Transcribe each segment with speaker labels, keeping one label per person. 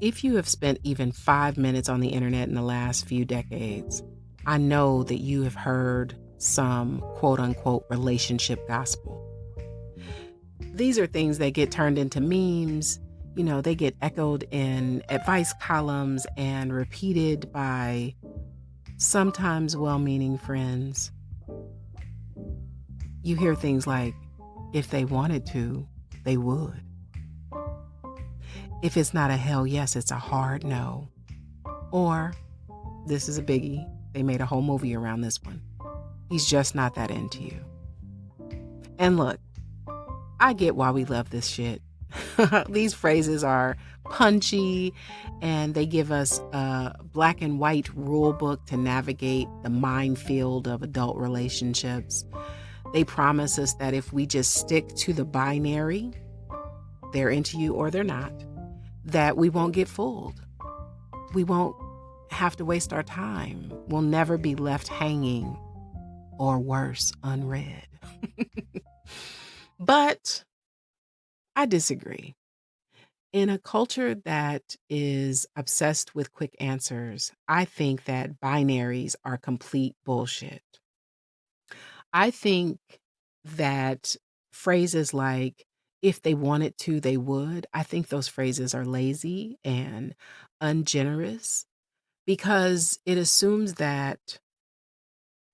Speaker 1: If you have spent even 5 minutes on the internet in the last few decades, I know that you have heard some quote unquote relationship gospel. These are things that get turned into memes. They get echoed in advice columns and repeated by sometimes well meaning friends. You hear things like, if they wanted to, they would. If it's not a hell yes, it's a hard no. Or, this is a biggie, they made a whole movie around this one. He's just not that into you. And look, I get why we love this shit. These phrases are punchy and they give us a black and white rule book to navigate the minefield of adult relationships. They promise us that if we just stick to the binary, they're into you or they're not, that we won't get fooled. We won't have to waste our time. We'll never be left hanging or worse, unread. But I disagree. In a culture that is obsessed with quick answers, I think that binaries are complete bullshit. I think that phrases like, if they wanted to, they would, I think those phrases are lazy and ungenerous because it assumes that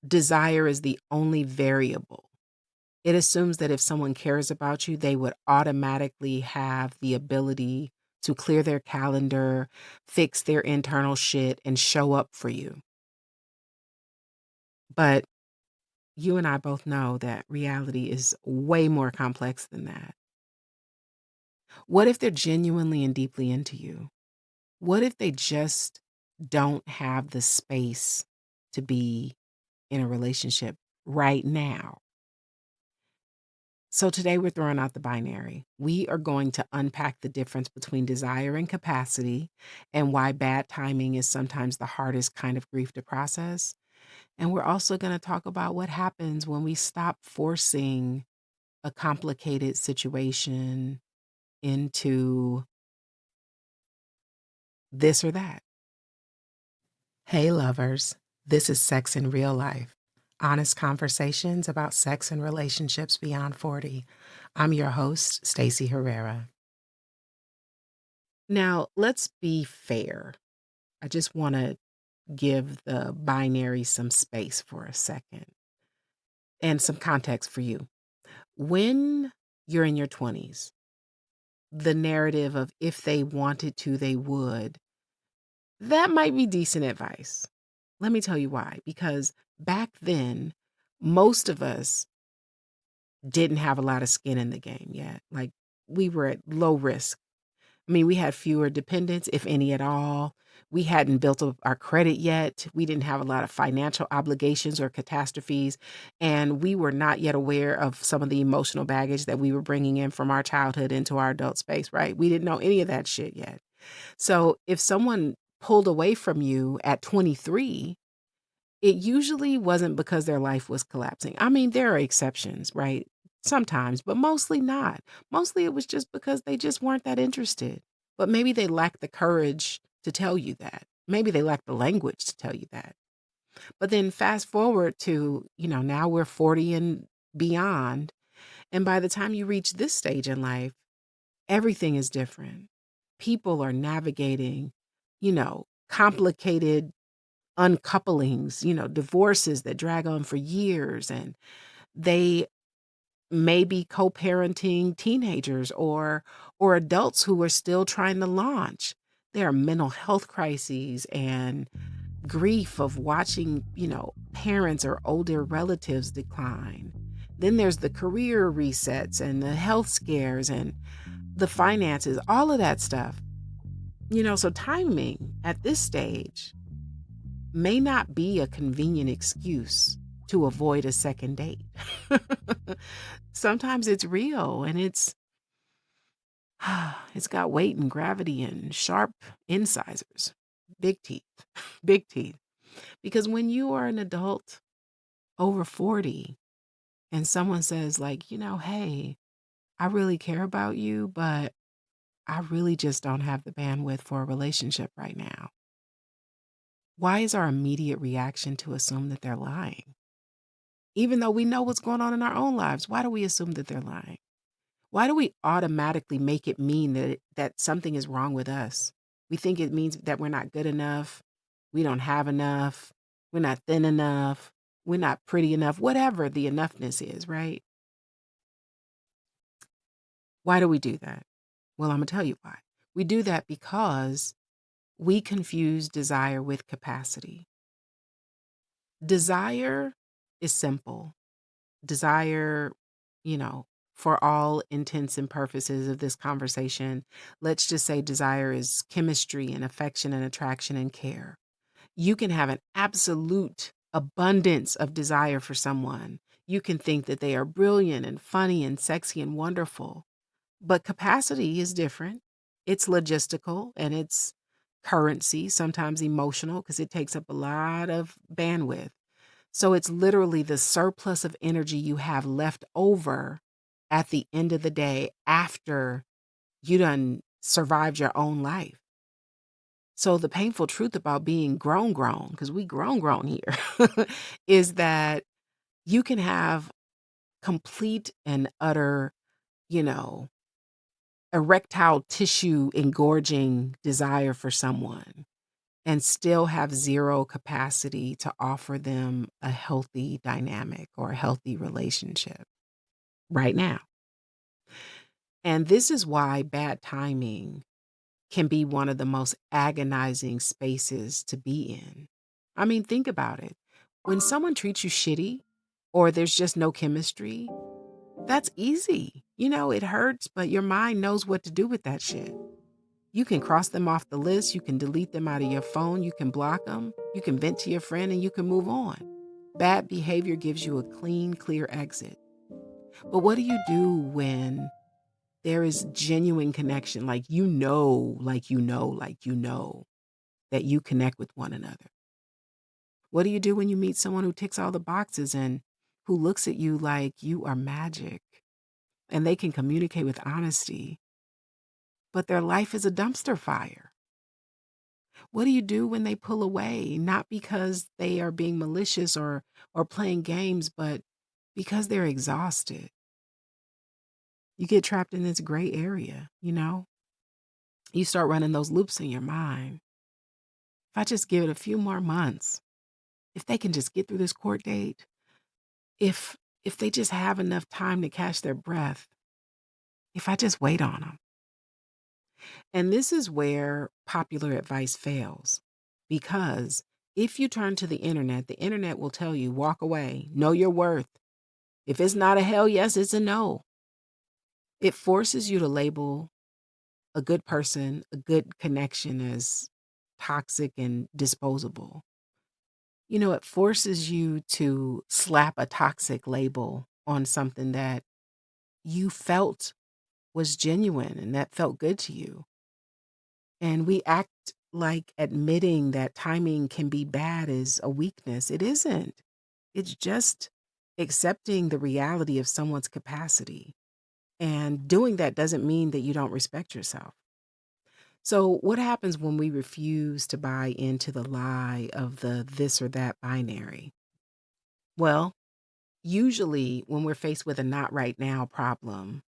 Speaker 1: desire is the only variable. It assumes that if someone cares about you, they would automatically have the ability to clear their calendar, fix their internal shit, and show up for you. But you and I both know that reality is way more complex than that. What if they're genuinely and deeply into you? What if they just don't have the space to be in a relationship right now? So today we're throwing out the binary. We are going to unpack the difference between desire and capacity and why bad timing is sometimes the hardest kind of grief to process. And we're also going to talk about what happens when we stop forcing a complicated situation into this or that. Hey, lovers. This is Sex in Real Life. Honest conversations about sex and relationships beyond 40. I'm your host, Stacey Herrera. Now, let's be fair. I just want to give the binary some space for a second and some context for you. When you're in your 20s, the narrative of if they wanted to, they would, that might be decent advice. Let me tell you why. Because back then, most of us didn't have a lot of skin in the game yet. Like, we were at low risk. I mean, we had fewer dependents, if any at all. We hadn't built up our credit yet. We didn't have a lot of financial obligations or catastrophes. And we were not yet aware of some of the emotional baggage that we were bringing in from our childhood into our adult space, right? We didn't know any of that shit yet. So if someone pulled away from you at 23, it usually wasn't because their life was collapsing. I mean, there are exceptions, right? Sometimes, but mostly not. Mostly it was just because they just weren't that interested. But maybe they lacked the courage to tell you that. Maybe they lacked the language to tell you that. But then fast forward to, now we're 40 and beyond. And by the time you reach this stage in life, everything is different. People are navigating, complicated uncouplings, divorces that drag on for years, and they may be co-parenting teenagers or adults who are still trying to launch. There are mental health crises and grief of watching, parents or older relatives decline. Then there's the career resets and the health scares and the finances, all of that stuff. So timing at this stage may not be a convenient excuse to avoid a second date. Sometimes it's real and it's got weight and gravity and sharp incisors. Big teeth. Big teeth. Because when you are an adult over 40 and someone says like, hey, I really care about you, but I really just don't have the bandwidth for a relationship right now. Why is our immediate reaction to assume that they're lying? Even though we know what's going on in our own lives, why do we assume that they're lying? Why do we automatically make it mean that something is wrong with us? We think it means that we're not good enough, we don't have enough, we're not thin enough, we're not pretty enough, whatever the enoughness is, right? Why do we do that? Well, I'm gonna tell you why. We do that because we confuse desire with capacity. Desire is simple. Desire, you know, for all intents and purposes of this conversation, let's just say desire is chemistry and affection and attraction and care. You can have an absolute abundance of desire for someone. You can think that they are brilliant and funny and sexy and wonderful, but capacity is different. It's logistical and it's currency, sometimes emotional, because it takes up a lot of bandwidth. So it's literally the surplus of energy you have left over at the end of the day after you done survived your own life. So the painful truth about being grown, because we grown here, is that you can have complete and utter, you know, erectile tissue engorging desire for someone and still have zero capacity to offer them a healthy dynamic or a healthy relationship right now. And this is why bad timing can be one of the most agonizing spaces to be in. I mean, think about it. When someone treats you shitty or there's just no chemistry, that's easy. It hurts, but your mind knows what to do with that shit. You can cross them off the list, you can delete them out of your phone, you can block them, you can vent to your friend, and you can move on. Bad behavior gives you a clean, clear exit. But what do you do when there is genuine connection, that you connect with one another? What do you do when you meet someone who ticks all the boxes and who looks at you like you are magic and they can communicate with honesty, but their life is a dumpster fire? What do you do when they pull away, not because they are being malicious or playing games, but because they're exhausted? You get trapped in this gray area. You start running those loops in your mind. If I just give it a few more months, if they can just get through this court date, if if they just have enough time to catch their breath, if I just wait on them. And this is where popular advice fails. Because if you turn to the internet will tell you, walk away, know your worth. If it's not a hell yes, it's a no. It forces you to label a good person, a good connection as toxic and disposable. It forces you to slap a toxic label on something that you felt was genuine and that felt good to you. And we act like admitting that timing can be bad is a weakness. It isn't. It's just accepting the reality of someone's capacity. And doing that doesn't mean that you don't respect yourself. So, what happens when we refuse to buy into the lie of the this or that binary? Well, usually when we're faced with a not right now problem,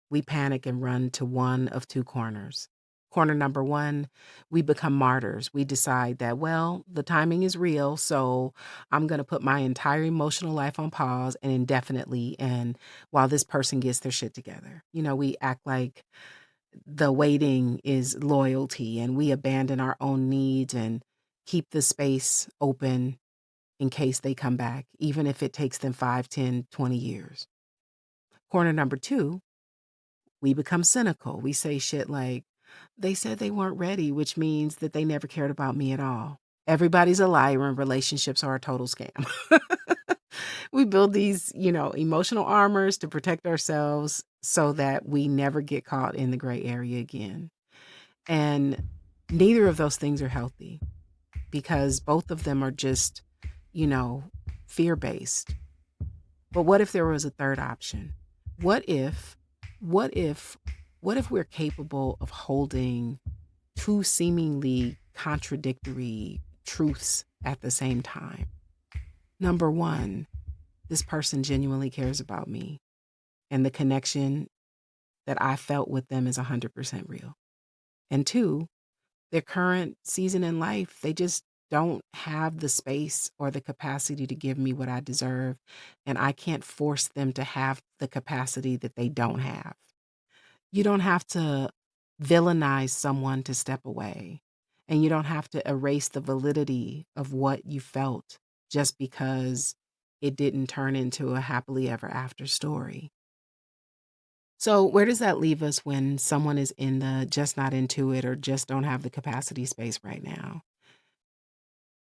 Speaker 1: we panic and run to one of two corners. Corner number one, we become martyrs. We decide that, well, the timing is real, so I'm going to put my entire emotional life on pause and indefinitely, and while this person gets their shit together. We act like the waiting is loyalty and we abandon our own needs and keep the space open in case they come back, even if it takes them 5, 10, 20 years. Corner number two, we become cynical. We say shit like, they said they weren't ready, which means that they never cared about me at all. Everybody's a liar and relationships are a total scam. We build these, emotional armors to protect ourselves so that we never get caught in the gray area again. And neither of those things are healthy because both of them are just, you know, fear based. But what if there was a third option? What if What if we're capable of holding two seemingly contradictory truths at the same time? Number one, this person genuinely cares about me, and the connection that I felt with them is 100% real. And two, their current season in life, they just don't have the space or the capacity to give me what I deserve, and I can't force them to have the capacity that they don't have. You don't have to villainize someone to step away, and you don't have to erase the validity of what you felt just because it didn't turn into a happily ever after story. So, where does that leave us when someone is in the just not into it or just don't have the capacity space right now?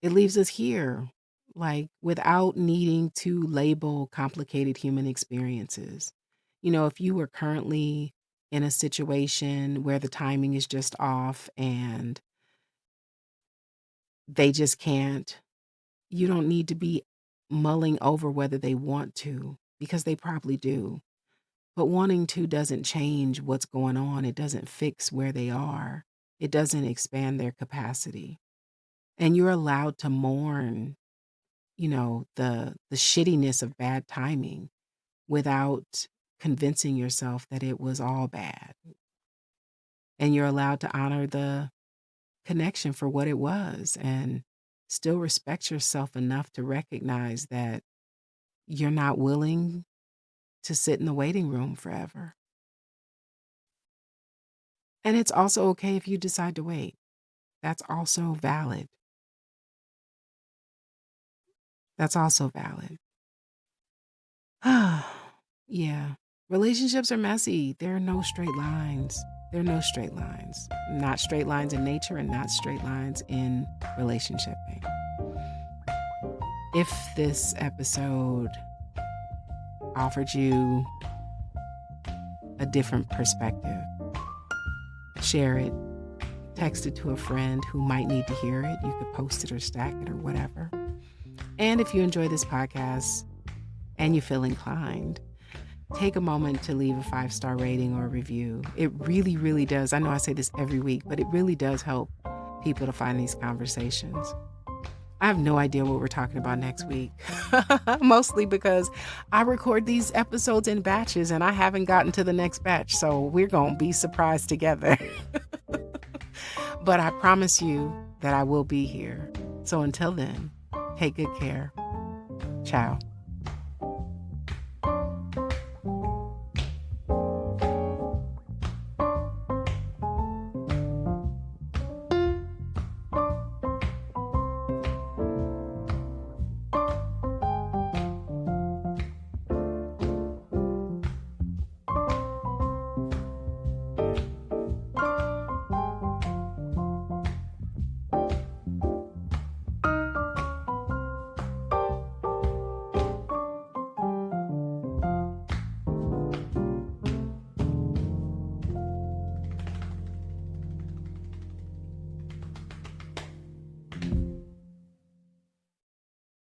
Speaker 1: It leaves us here, like without needing to label complicated human experiences. If you were currently in a situation where the timing is just off and they just can't, you don't need to be mulling over whether they want to, because they probably do. But wanting to doesn't change what's going on. It doesn't fix where they are. It doesn't expand their capacity. And you're allowed to mourn, the shittiness of bad timing without convincing yourself that it was all bad. And you're allowed to honor the connection for what it was and still respect yourself enough to recognize that you're not willing to sit in the waiting room forever. And it's also okay if you decide to wait. That's also valid. That's also valid. Yeah. Relationships are messy. There are no straight lines. There are no straight lines. Not straight lines in nature and not straight lines in relationshiping. If this episode offered you a different perspective, share it, text it to a friend who might need to hear it. You could post it or stack it or whatever. And if you enjoy this podcast and you feel inclined, take a moment to leave a 5-star rating or review. It really, really does. I know I say this every week, but it really does help people to find these conversations. I have no idea what we're talking about next week, mostly because I record these episodes in batches and I haven't gotten to the next batch. So we're going to be surprised together. But I promise you that I will be here. So until then, take good care. Ciao.